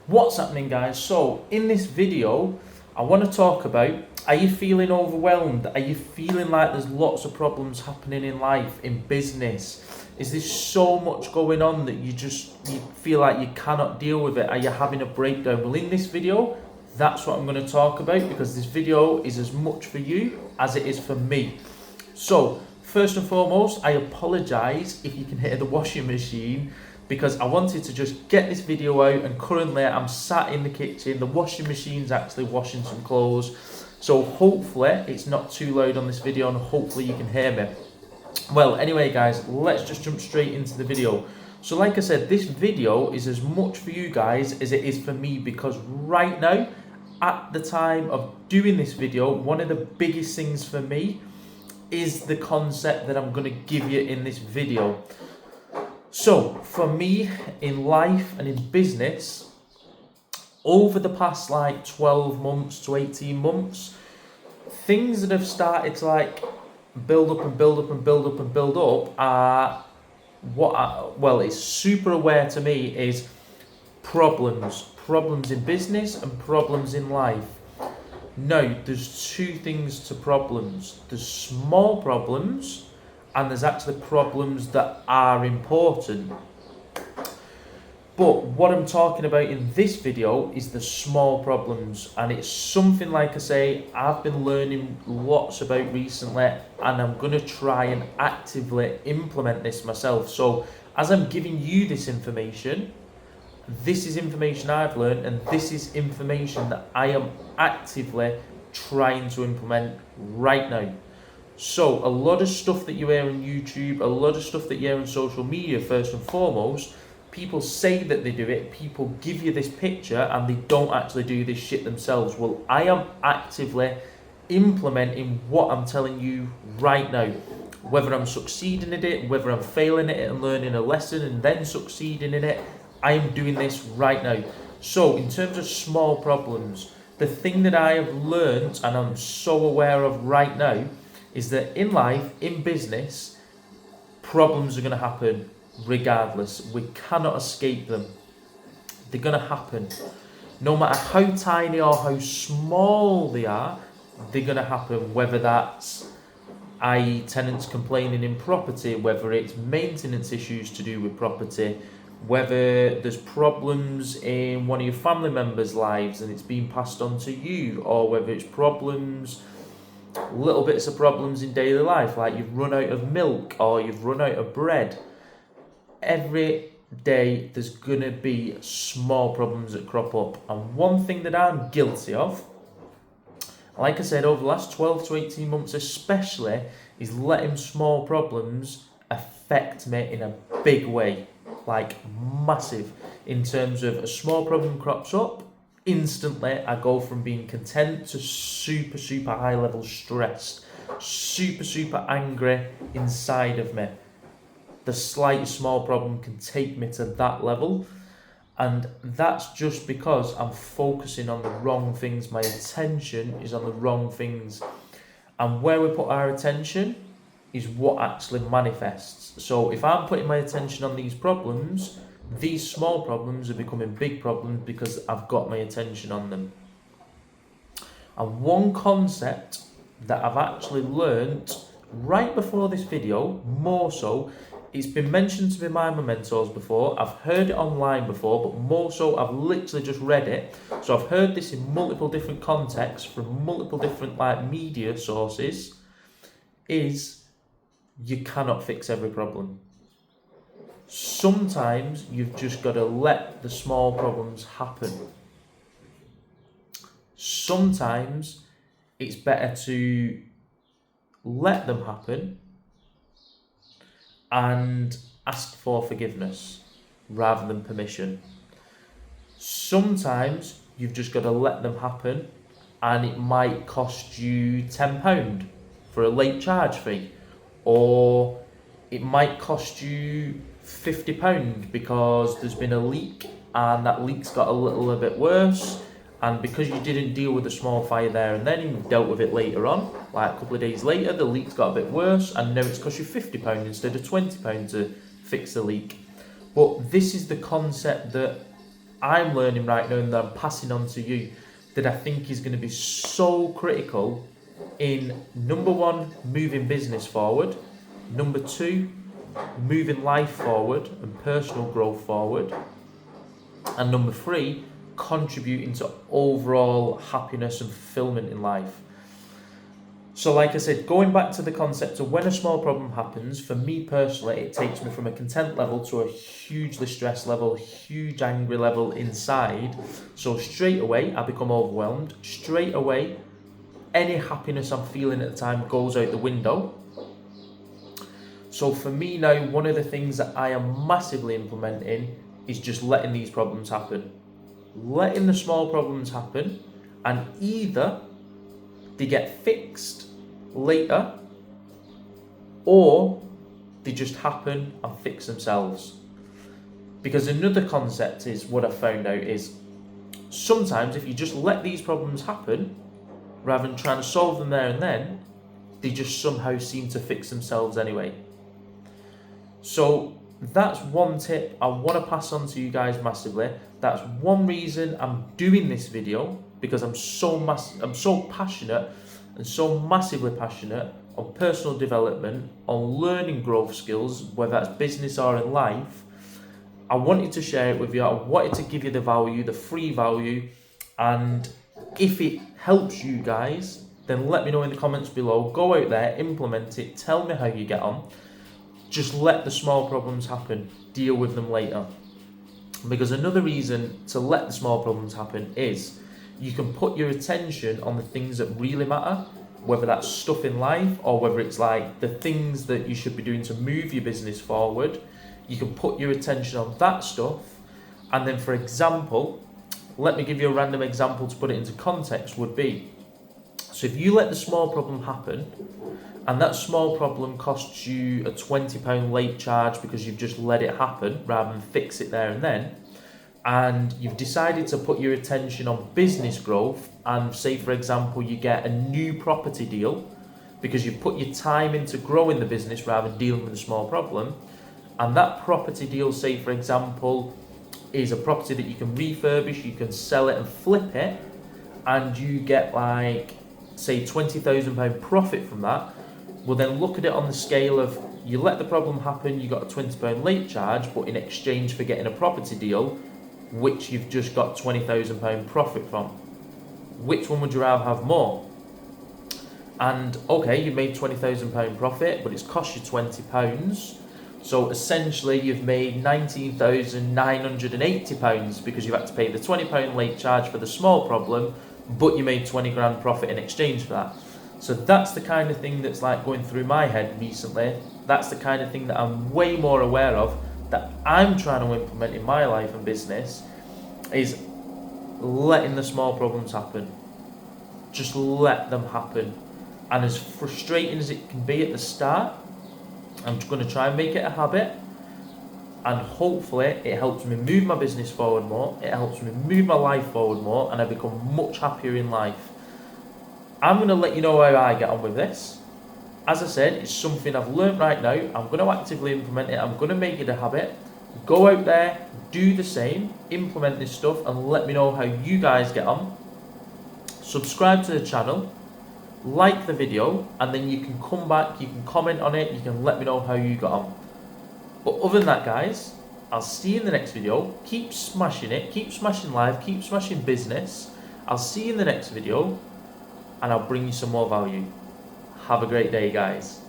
What's happening, guys? So in this video I want to talk about, are you feeling overwhelmed? Are you feeling like there's lots of problems happening in life, in business? Is there so much going on that you feel like you cannot deal with it? Are you having a breakdown? Well, in this video, that's what I'm going to talk about, because this video is as much for you as it is for me. So first and foremost, I apologize if you can hear the washing machine, because I wanted to just get this video out, and currently I'm sat in the kitchen. The washing machine's actually washing some clothes, so hopefully it's not too loud on this video and hopefully you can hear me. Well, anyway guys, let's just jump straight into the video. So like I said, this video is as much for you guys as it is for me, because right now, at the time of doing this video, one of the biggest things for me is the concept that I'm going to give you in this video. So for me, in life and in business, over the past 12 months to 18 months, things that have started to build up and build up and build up and build up are it's super aware to me is problems in business and problems in life. Now, there's two things to problems. There's small problems, and there's actually problems that are important. But what I'm talking about in this video is the small problems, and it's something, like I say, I've been learning lots about recently, and I'm going to try and actively implement this myself. So as I'm giving you this information I've learned, and this is information that I am actively trying to implement right now. So a lot of stuff that you hear on YouTube, a lot of stuff that you hear on social media, first and foremost, people say that they do it, people give you this picture, and they don't actually do this shit themselves. Well, I am actively implementing what I'm telling you right now. Whether I'm succeeding at it, whether I'm failing at it and learning a lesson and then succeeding in it, I am doing this right now. So in terms of small problems, the thing that I have learned and I'm so aware of right now is that in life, in business, problems are going to happen regardless. We cannot escape them. They're going to happen. No matter how tiny or how small they are, they're going to happen. Whether that's i.e. tenants complaining in property, whether it's maintenance issues to do with property, whether there's problems in one of your family members' lives and it's being passed on to you, or whether it's little bits of problems in daily life, like you've run out of milk or you've run out of bread. Every day there's going to be small problems that crop up. And one thing that I'm guilty of, like I said, over the last 12 to 18 months especially, is letting small problems affect me in a big way. Massive. In terms of a small problem crops up, instantly I go from being content to super high level stressed, super angry inside of me. The slightest small problem can take me to that level, and that's just because I'm focusing on the wrong things. My attention is on the wrong things, and where we put our attention is what actually manifests. So if I'm putting my attention on these problems, these small problems are becoming big problems because I've got my attention on them. And one concept that I've actually learned right before this video, more so, it's been mentioned to me by my mentors before, I've heard it online before, but more so I've literally just read it. So I've heard this in multiple different contexts from multiple different media sources, is you cannot fix every problem. Sometimes you've just got to let the small problems happen. Sometimes it's better to let them happen and ask for forgiveness rather than permission. Sometimes you've just got to let them happen, and it might cost you £10 for a late charge fee, or it might cost you £50 because there's been a leak and that leak's got a little bit worse, and because you didn't deal with the small fire there and then, you dealt with it later on, a couple of days later, the leak's got a bit worse, and now it's cost you £50 instead of £20 to fix the leak. But this is the concept that I'm learning right now and that I'm passing on to you, that I think is going to be so critical in number one, moving business forward, number two, moving life forward and personal growth forward, and number three, contributing to overall happiness and fulfillment in life. So like I said, going back to the concept of when a small problem happens, for me personally, it takes me from a content level to a hugely stressed level, huge angry level inside. So straight away, I become overwhelmed. Straight away, any happiness I'm feeling at the time goes out the window. So for me now, one of the things that I am massively implementing is just letting these problems happen. Letting the small problems happen, and either they get fixed later or they just happen and fix themselves. Because another concept is what I found out is sometimes if you just let these problems happen rather than trying to solve them there and then, they just somehow seem to fix themselves anyway. So that's one tip I want to pass on to you guys massively. That's one reason I'm doing this video, because I'm so passionate and so massively passionate on personal development, on learning growth skills, whether that's business or in life. I wanted to share it with you. I wanted to give you the value, the free value, and if it helps you guys, then let me know in the comments below. Go out there, implement it, tell me how you get on. Just let the small problems happen, deal with them later. Because another reason to let the small problems happen is you can put your attention on the things that really matter, whether that's stuff in life or whether it's like the things that you should be doing to move your business forward. You can put your attention on that stuff. And then, for example, let me give you a random example to put it into context would be, so if you let the small problem happen and that small problem costs you a £20 late charge because you've just let it happen rather than fix it there and then, and you've decided to put your attention on business growth, and say for example you get a new property deal because you've put your time into growing the business rather than dealing with a small problem, and that property deal, say for example, is a property that you can refurbish, you can sell it and flip it, and you get like say £20,000 profit from that. Well, then look at it on the scale of you let the problem happen, you got a £20 late charge, but in exchange for getting a property deal, which you've just got £20,000 profit from. Which one would you rather have more? And okay, you made £20,000 profit, but it's cost you £20. So essentially you've made £19,980 because you've had to pay the £20 late charge for the small problem, but you made 20 grand profit in exchange for that. So that's the kind of thing that's like going through my head recently. That's the kind of thing that I'm way more aware of, that I'm trying to implement in my life and business, is letting the small problems happen. Just let them happen. And as frustrating as it can be at the start, I'm going to try and make it a habit, and hopefully it helps me move my business forward more, it helps me move my life forward more, and I become much happier in life. I'm going to let you know how I get on with this. As I said, it's something I've learned right now. I'm going to actively implement it. I'm going to make it a habit. Go out there, do the same, implement this stuff, and let me know how you guys get on. Subscribe to the channel, like the video, and then you can come back, you can comment on it, you can let me know how you got on. But other than that, guys, I'll see you in the next video. Keep smashing it, keep smashing life, keep smashing business. I'll see you in the next video, and I'll bring you some more value. Have a great day, guys.